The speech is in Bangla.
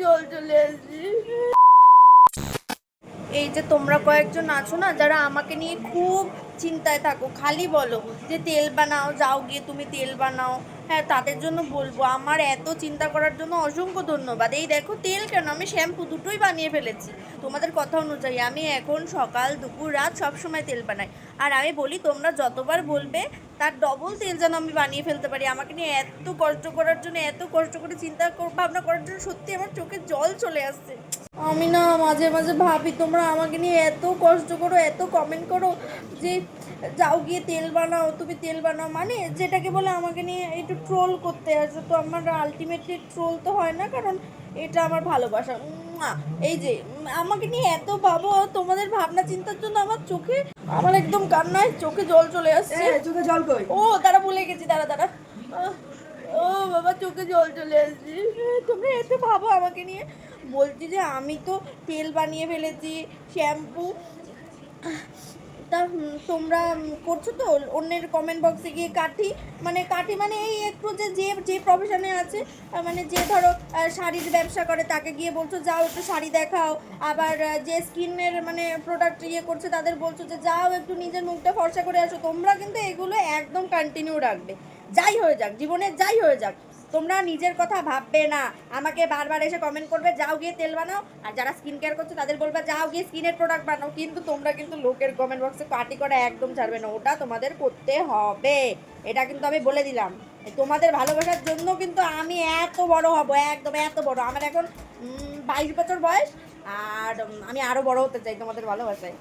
জল চলে আসছে। এই যে তোমরা কয়েকজন আছো না যারা আমাকে নিয়ে খুব চিন্তায় থাকো, খালি বলো যে তেল বানাও, যাও গিয়ে তুমি তেল বানাও। হ্যাঁ, তাদের জন্য বলবো আমার এত চিন্তা করার জন্য অসংখ্য ধন্যবাদ। এই দেখো, তেল কেন, আমি শ্যাম্পু দুটোই বানিয়ে ফেলেছি তোমাদের কথা অনুযায়ী। আমি এখন সকাল দুপুর রাত সব সময় তেল বানাই। আর আমি বলি তোমরা যতবার বলবে তার ডবল তেল যেন আমি বানিয়ে ফেলতে পারি। আমাকে নিয়ে এত কষ্ট করার জন্য, এত কষ্ট করে চিন্তা ভাবনা করার জন্য সত্যি আমার চোখে জল চলে আসছে। আমি না মাঝে মাঝে ভাবি তোমরা আমাকে নিয়ে এত কষ্ট করো, এত কমেন্ট করো যে যাও গিয়ে তেল বানাও, তুমি তেল বানাও, মানে যেটাকে বলে আমাকে নিয়ে একটু ট্রোল করতে আসো। তো আমার আলটিমেটলি ট্রোল তো হয় না, কারণ এটা আমার ভালোবাসা। এই যে আমাকে নিয়ে এত ভাবো, তোমাদের ভাবনা চিন্তার জন্য আমার একদম কান্নায় চোখে জল চলে আসছে। চোখে জল কই? ও দাঁড়া, ভুলে গেছি, দাঁড়া দাঁড়া। ও বাবা, চোখে জল চলে আসছে। তোমরা এত ভাবো আমাকে নিয়ে। বলছি যে আমি তো তেল বানিয়ে ফেলেছি, শ্যাম্পু। তা তোমরা করছো তো অন্যের কমেন্ট বক্সে গিয়ে কাঠি মানে এই একটু যে যে যে প্রফেশনে আছে, মানে যে ধরো শাড়ির ব্যবসা করে তাকে গিয়ে বলছো যাও একটু শাড়ি দেখাও। আবার যে স্কিনের মানে প্রোডাক্ট করছে তাদের বলছো যে যাও একটু নিজের মুখটা ফর্সা করে আসো। তোমরা কিন্তু এগুলো একদম কন্টিনিউ রাখবে, যাই হয়ে যাক জীবনে, যাই হয়ে যাক। তোমরা নিজের কথা ভাববে না, আমাকে বারবার এসে কমেন্ট করবে যাও গিয়ে তেল বানাও, আর যারা স্কিন কেয়ার করছে তাদের বলবে যাও গিয়ে স্কিনের প্রোডাক্ট বানাও। কিন্তু তোমরা কিন্তু লোকের কমেন্ট বক্সে পার্টি করা একদম ছাড়বে না, ওটা তোমাদের করতে হবে। এটা কিন্তু আমি বলে দিলাম, তোমাদের ভালোবাসার জন্য কিন্তু আমি এত বড় হব, একদম এত বড়। আমার এখন 22 বছর বয়স, আর আমি আরও বড় হতে চাই তোমাদের ভালোবাসায়।